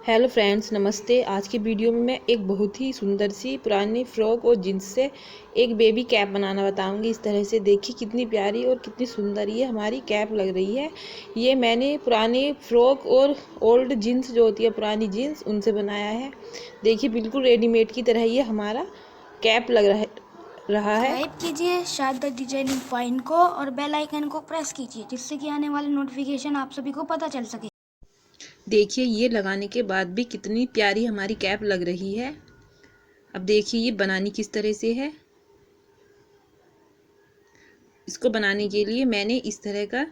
Hello friends, नमस्ते। आज की वीडियो में मैं एक बहुत ही सुंदर सी पुरानी फ्रॉक और जींस से एक बेबी कैप बनाना बताऊंगी। इस तरह से देखिए कितनी प्यारी और कितनी सुंदर ये हमारी कैप लग रही है। ये मैंने पुरानी फ्रॉक और ओल्ड जीन्स जो होती है, पुरानी जीन्स, उनसे बनाया है। देखिए बिल्कुल रेडीमेड की तरह ये हमारा कैप लग रहा है। सब्सक्राइब कीजिए शारदा डिजाइनिंग पॉइंट को और बेल आइकन को प्रेस कीजिए, जिससे कि आने वाले नोटिफिकेशन आप सभी को पता चल सके। देखिए ये लगाने के बाद भी कितनी प्यारी हमारी कैप लग रही है। अब देखिए ये बनानी किस तरह से है। इसको बनाने के लिए मैंने इस तरह का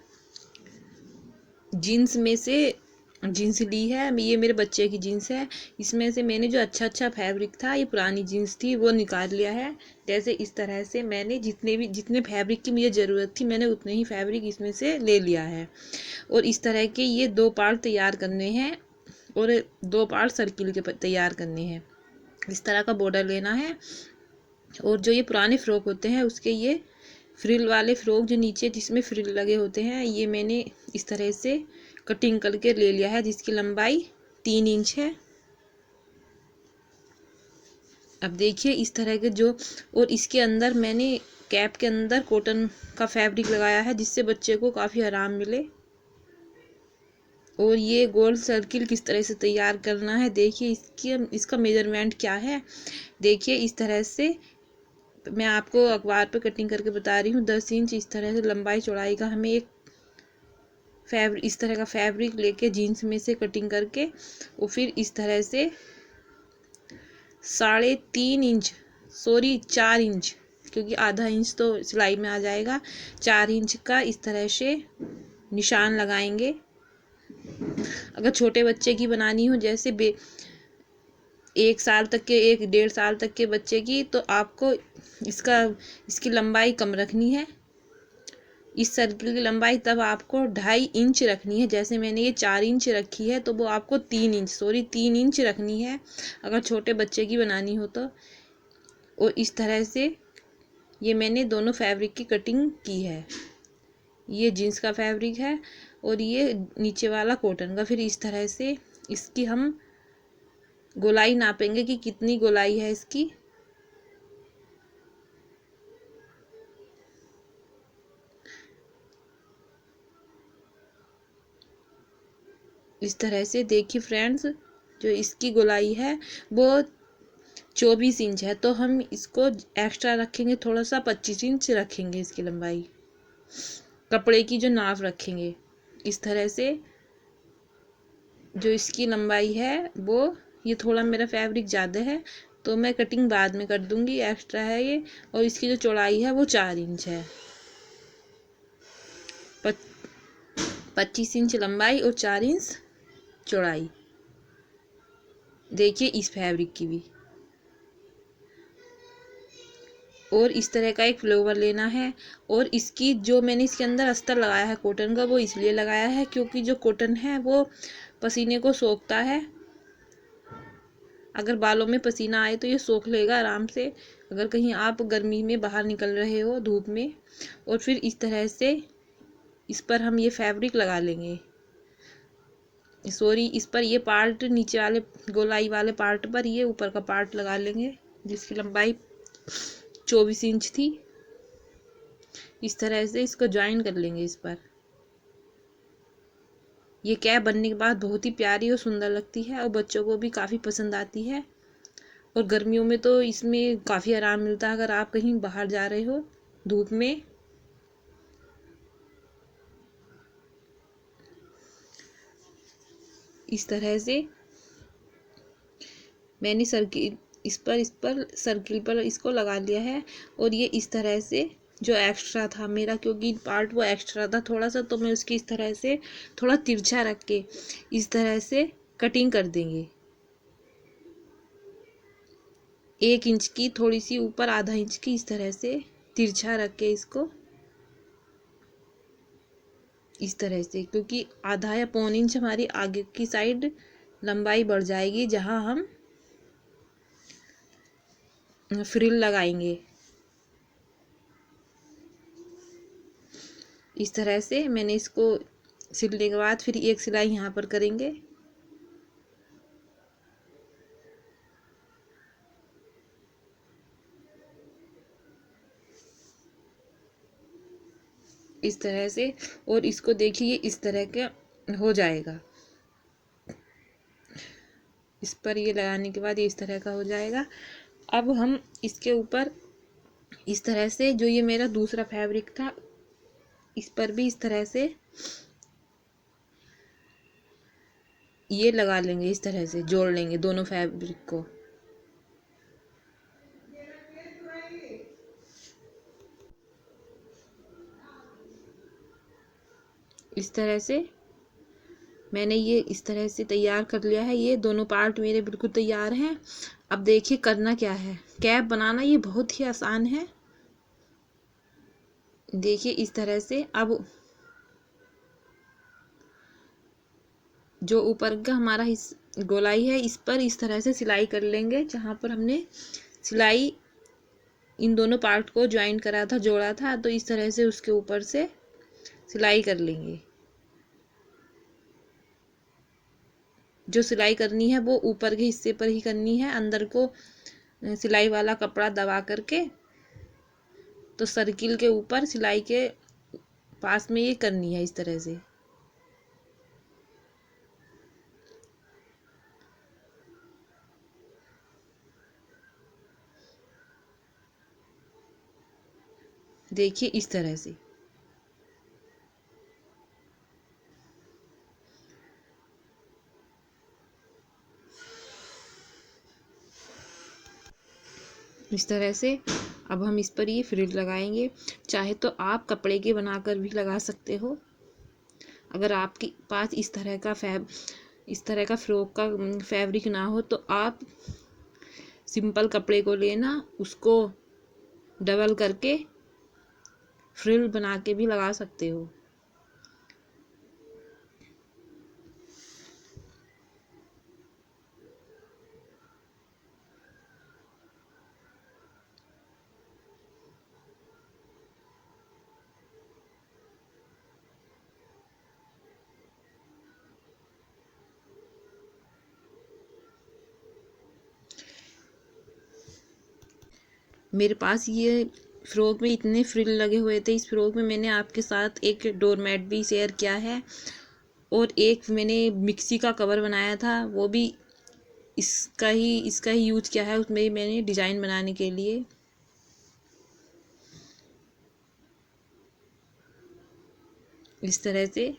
जीन्स में से जीन्स ली है। ये मेरे बच्चे की जीन्स है। इसमें से मैंने जो अच्छा फैब्रिक था, ये पुरानी जीन्स थी, वो निकाल लिया है। जैसे इस तरह से मैंने जितने फैब्रिक की मुझे ज़रूरत थी, मैंने उतने ही फैब्रिक इसमें से ले लिया है। और इस तरह के ये 2 पार्ट तैयार करने हैं और 2 पार्ट सर्किल के तैयार करने हैं। इस तरह का बॉर्डर लेना है। और जो ये पुराने फ्रॉक होते हैं उसके ये फ्रिल वाले फ्रॉक जो नीचे जिसमें फ्रिल लगे होते हैं, ये मैंने इस तरह से कटिंग करके ले लिया है, जिसकी लंबाई 3 इंच है। अब देखिए इस तरह के और इसके अंदर मैंने कैप के अंदर कॉटन का फैब्रिक लगाया है, जिससे बच्चे को काफ़ी आराम मिले। और ये गोल सर्किल किस तरह से तैयार करना है, देखिए इसका मेजरमेंट क्या है। देखिए इस तरह से मैं आपको अखबार पे कटिंग करके बता रही हूँ। 10 इंच इस तरह से लंबाई चौड़ाई का हमें एक इस तरह का फैब्रिक लेके जीन्स में से कटिंग करके और फिर इस तरह से 3.5 इंच, सॉरी 4 इंच, क्योंकि आधा इंच तो सिलाई में आ जाएगा। 4 इंच का इस तरह से निशान लगाएंगे। अगर छोटे बच्चे की बनानी हो, जैसे 1 1.5 साल तक के बच्चे की, तो आपको इसकी लंबाई कम रखनी है। इस सर्किल की लंबाई तब आपको 2.5 इंच रखनी है। जैसे मैंने ये 4 इंच रखी है, तो वो आपको 3 इंच रखनी है अगर छोटे बच्चे की बनानी हो तो। और इस तरह से ये मैंने दोनों फैब्रिक की कटिंग की है। ये जीन्स का फैब्रिक है और ये नीचे वाला कॉटन का। फिर इस तरह से इसकी हम गोलाई नापेंगे कि कितनी गोलाई है इसकी। इस तरह से देखिए फ्रेंड्स, जो इसकी गोलाई है वो 24 इंच है, तो हम इसको एक्स्ट्रा रखेंगे, थोड़ा सा 25 इंच रखेंगे इसकी लंबाई, कपड़े की जो नाप रखेंगे। इस तरह से जो इसकी लंबाई है वो, ये थोड़ा मेरा फैब्रिक ज़्यादा है तो मैं कटिंग बाद में कर दूंगी, एक्स्ट्रा है ये। और इसकी जो चौड़ाई है वो 4 इंच है। 25 इंच लंबाई और 4 इंच चौड़ाई। देखिए इस फैब्रिक की भी। और इस तरह का एक फ्लोवर लेना है। और इसकी जो मैंने इसके अंदर अस्तर लगाया है कॉटन का, वो इसलिए लगाया है क्योंकि जो कॉटन है वो पसीने को सोखता है। अगर बालों में पसीना आए तो ये सोख लेगा आराम से, अगर कहीं आप गर्मी में बाहर निकल रहे हो धूप में। और फिर इस तरह से इस पर हम ये फैब्रिक लगा लेंगे। सॉरी, इस पर ये पार्ट, नीचे वाले गोलाई वाले पार्ट पर ये ऊपर का पार्ट लगा लेंगे, जिसकी लंबाई 24 इंच थी। इस तरह से इसको ज्वाइन कर लेंगे इस पर। ये कैप बनने के बाद बहुत ही प्यारी और सुंदर लगती है और बच्चों को भी काफ़ी पसंद आती है। और गर्मियों में तो इसमें काफ़ी आराम मिलता है अगर आप कहीं बाहर जा रहे हो धूप में। इस तरह से मैंने सर्किल इस पर सर्किल पर इसको लगा लिया है। और ये इस तरह से जो एक्स्ट्रा था मेरा, क्योंकि पार्ट वो एक्स्ट्रा था थोड़ा सा, तो मैं उसकी इस तरह से थोड़ा तिरछा रख के इस तरह से कटिंग कर देंगे। 1 इंच की थोड़ी सी ऊपर, आधा इंच की इस तरह से तिरछा रख के इसको इस तरह से, क्योंकि आधा या 1.25 इंच हमारी आगे की साइड लंबाई बढ़ जाएगी जहां हम फ्रिल लगाएंगे। इस तरह से मैंने इसको सिलने के बाद फिर एक सिलाई यहाँ पर करेंगे। इस तरह से। और इसको देखिए ये इस तरह का हो जाएगा। इस पर ये लगाने के बाद ये इस तरह का हो जाएगा। अब हम इसके ऊपर इस तरह से जो ये मेरा दूसरा फैब्रिक था इस पर भी इस तरह से ये लगा लेंगे, इस तरह से जोड़ लेंगे दोनों फैब्रिक को। इस तरह से मैंने ये इस तरह से तैयार कर लिया है। ये दोनों पार्ट मेरे बिल्कुल तैयार हैं। अब देखिए करना क्या है। कैप बनाना ये बहुत ही आसान है। देखिए इस तरह से अब जो ऊपर का हमारा गोलाई है इस पर इस तरह से सिलाई कर लेंगे। जहाँ पर हमने सिलाई इन दोनों पार्ट को ज्वाइन करा था, जोड़ा था, तो इस तरह से उसके ऊपर से सिलाई कर लेंगे। जो सिलाई करनी है वो ऊपर के हिस्से पर ही करनी है। अंदर को सिलाई वाला कपड़ा दबा करके तो सर्किल के ऊपर सिलाई के पास में ये करनी है इस तरह से। देखिए इस तरह से। इस तरह से अब हम इस पर ये फ्रिल लगाएंगे। चाहे तो आप कपड़े के बनाकर भी लगा सकते हो। अगर आपके पास इस तरह का फ्रॉक का फैब्रिक ना हो तो आप सिंपल कपड़े को लेना, उसको डबल करके फ्रिल बना के भी लगा सकते हो। मेरे पास ये फ्रॉक में इतने फ्रिल लगे हुए थे। इस फ्रॉक में मैंने आपके साथ एक डोरमेट भी शेयर किया है और एक मैंने मिक्सी का कवर बनाया था, वो भी इसका ही यूज किया है उसमें मैंने डिज़ाइन बनाने के लिए। इस तरह से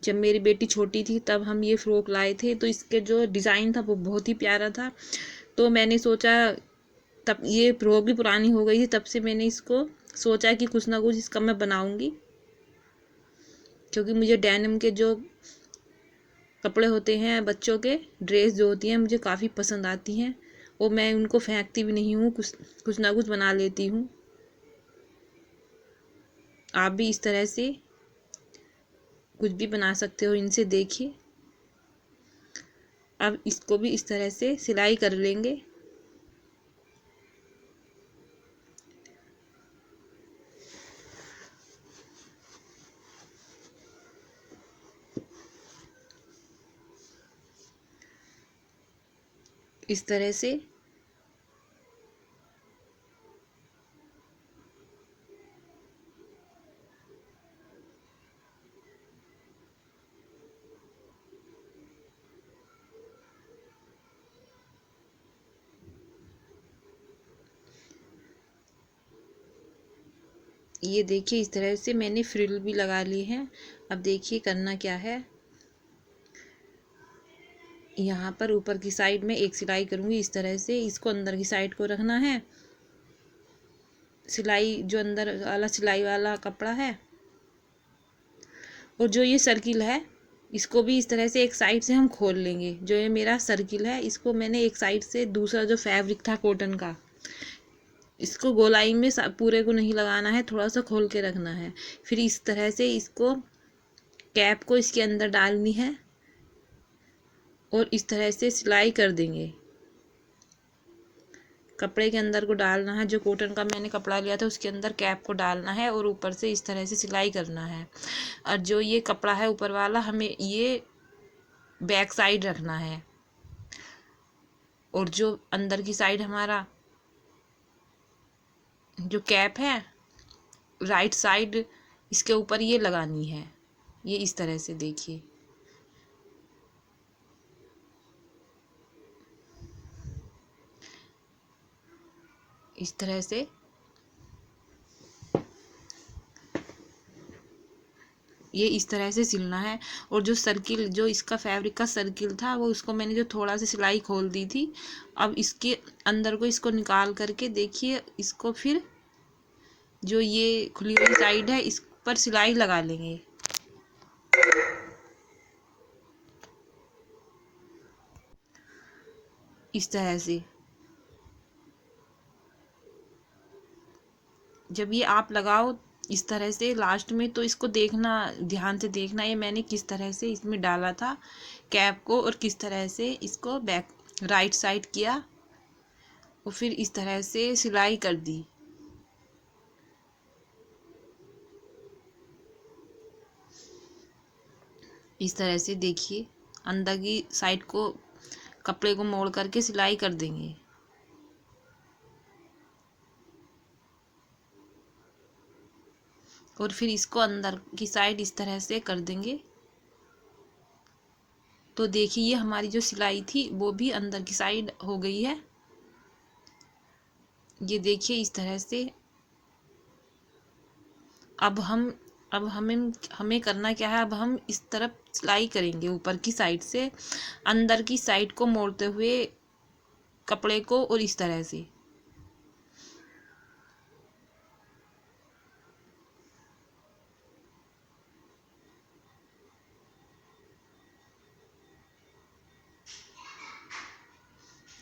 जब मेरी बेटी छोटी थी तब हम ये फ्रॉक लाए थे, तो इसके जो डिज़ाइन था वो बहुत ही प्यारा था। तो मैंने सोचा, तब ये फ्रॉक भी पुरानी हो गई थी, तब से मैंने इसको सोचा कि कुछ ना कुछ इसका मैं बनाऊंगी। क्योंकि मुझे डेनिम के जो कपड़े होते हैं, बच्चों के ड्रेस जो होती हैं, मुझे काफ़ी पसंद आती हैं और मैं उनको फेंकती भी नहीं हूँ, कुछ ना कुछ बना लेती हूँ। आप भी इस तरह से कुछ भी बना सकते हो इनसे। देखिए अब इसको भी इस तरह से सिलाई कर लेंगे। इस तरह से ये देखिए इस तरह से मैंने फ्रिल भी लगा ली है। अब देखिए करना क्या है। यहाँ पर ऊपर की साइड में एक सिलाई करूँगी इस तरह से। इसको अंदर की साइड को रखना है। सिलाई जो अंदर वाला सिलाई वाला कपड़ा है और जो ये सर्किल है इसको भी इस तरह से एक साइड से हम खोल लेंगे। जो ये मेरा सर्किल है इसको मैंने एक साइड से, दूसरा जो फैब्रिक था कॉटन का, इसको गोलाई में पूरे को नहीं लगाना है, थोड़ा सा खोल के रखना है। फिर इस तरह से इसको कैप को इसके अंदर डालनी है और इस तरह से सिलाई कर देंगे। कपड़े के अंदर को डालना है, जो कॉटन का मैंने कपड़ा लिया था उसके अंदर कैप को डालना है और ऊपर से इस तरह से सिलाई करना है। और जो ये कपड़ा है ऊपर वाला हमें ये बैक साइड रखना है और जो अंदर की साइड हमारा जो कैप है राइट साइड इसके ऊपर ये लगानी है, ये इस तरह से देखिए। इस तरह से ये इस तरह से सिलना है। और जो सर्किल, जो इसका फैब्रिक का सर्किल था, वो उसको मैंने जो थोड़ा सा सिलाई खोल दी थी, अब इसके अंदर को इसको निकाल करके देखिए, इसको फिर जो ये खुली हुई साइड है इस पर सिलाई लगा लेंगे। इस तरह से जब ये आप लगाओ इस तरह से लास्ट में, तो इसको देखना, ध्यान से देखना ये मैंने किस तरह से इसमें डाला था कैप को, और किस तरह से इसको बैक राइट साइड किया और फिर इस तरह से सिलाई कर दी। इस तरह से देखिए अंदर की साइड को कपड़े को मोड़ करके सिलाई कर देंगे। और फिर इसको अंदर की साइड इस तरह से कर देंगे। तो देखिए ये हमारी जो सिलाई थी वो भी अंदर की साइड हो गई है। ये देखिए इस तरह से। अब हमें करना क्या है, अब हम इस तरफ सिलाई करेंगे ऊपर की साइड से अंदर की साइड को मोड़ते हुए कपड़े को, और इस तरह से।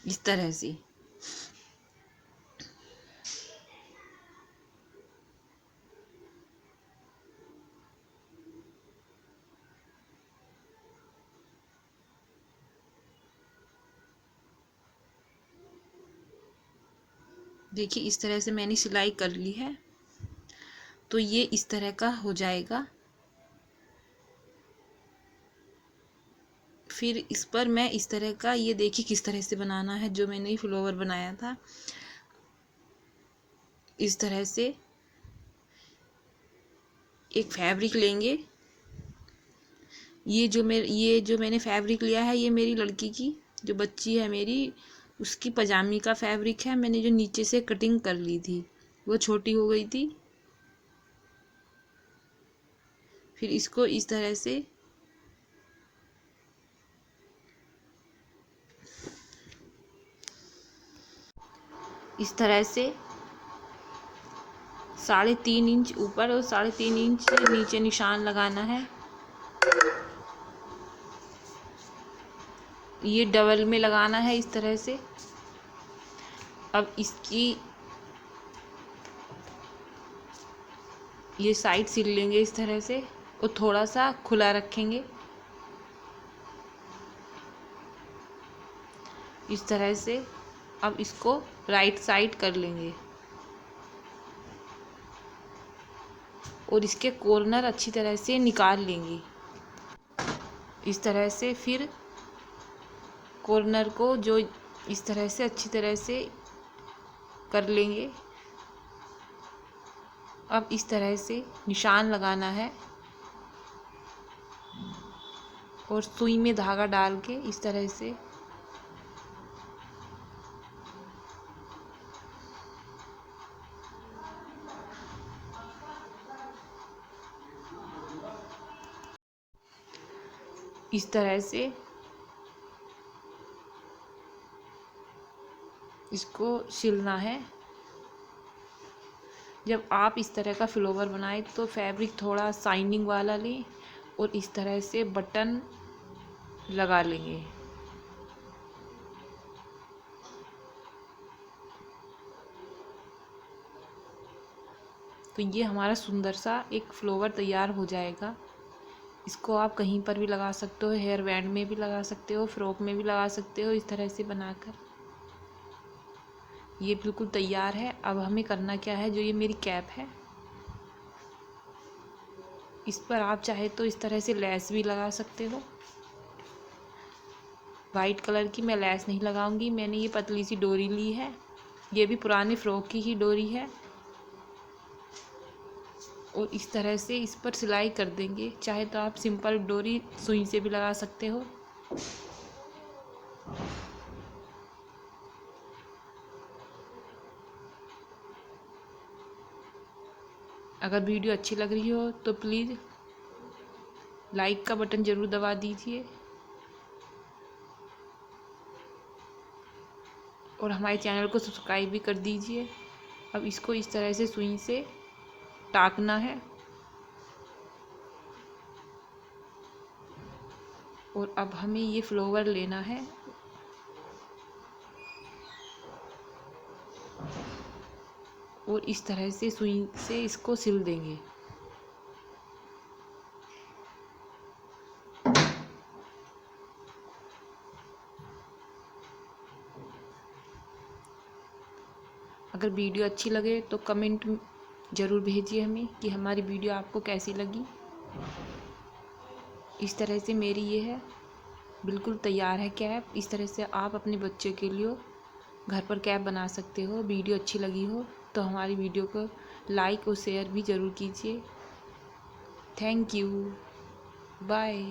इस तरह से देखिए इस तरह से मैंने सिलाई कर ली है। तो ये इस तरह का हो जाएगा। फिर इस पर मैं इस तरह का, ये देखिए किस तरह से बनाना है, जो मैंने फ्लावर बनाया था इस तरह से एक फैब्रिक लेंगे। ये जो मैंने फैब्रिक लिया है, ये मेरी लड़की की जो बच्ची है मेरी, उसकी पजामी का फैब्रिक है। मैंने जो नीचे से कटिंग कर ली थी वो छोटी हो गई थी। फिर इसको इस तरह से से 3.5 इंच ऊपर और 3.5 इंच नीचे निशान लगाना है। ये डबल में लगाना है इस तरह से। अब इसकी ये साइड सिल लेंगे इस तरह से और थोड़ा सा खुला रखेंगे इस तरह से। अब इसको राइट साइड कर लेंगे और इसके कॉर्नर अच्छी तरह से निकाल लेंगे इस तरह से। फिर कॉर्नर को जो इस तरह से अच्छी तरह से कर लेंगे। अब इस तरह से निशान लगाना है और सुई में धागा डाल के इस तरह से इसको सिलना है। जब आप इस तरह का फ्लावर बनाए तो फैब्रिक थोड़ा शाइनिंग वाला लें और इस तरह से बटन लगा लेंगे। तो ये हमारा सुंदर सा एक फ्लावर तैयार हो जाएगा। इसको आप कहीं पर भी लगा सकते हो, हेयर बैंड में भी लगा सकते हो, फ्रॉक में भी लगा सकते हो इस तरह से बनाकर। ये बिल्कुल तैयार है। अब हमें करना क्या है, जो ये मेरी कैप है इस पर आप चाहे तो इस तरह से लेस भी लगा सकते हो। वाइट कलर की मैं लेस नहीं लगाऊंगी, मैंने ये पतली सी डोरी ली है। ये भी पुराने फ्रॉक की ही डोरी है। और इस तरह से इस पर सिलाई कर देंगे। चाहे तो आप सिंपल डोरी सुई से भी लगा सकते हो। अगर वीडियो अच्छी लग रही हो तो प्लीज़ लाइक का बटन ज़रूर दबा दीजिए और हमारे चैनल को सब्सक्राइब भी कर दीजिए। अब इसको इस तरह से सुई से टाकना है और अब हमें ये फ्लावर लेना है और इस तरह से सुई से इसको सिल देंगे। अगर वीडियो अच्छी लगे तो कमेंट ज़रूर भेजिए हमें कि हमारी वीडियो आपको कैसी लगी। इस तरह से मेरी ये है बिल्कुल तैयार है कैप। इस तरह से आप अपने बच्चे के लिए घर पर कैप बना सकते हो। वीडियो अच्छी लगी हो तो हमारी वीडियो को लाइक और शेयर भी ज़रूर कीजिए। Thank you, bye.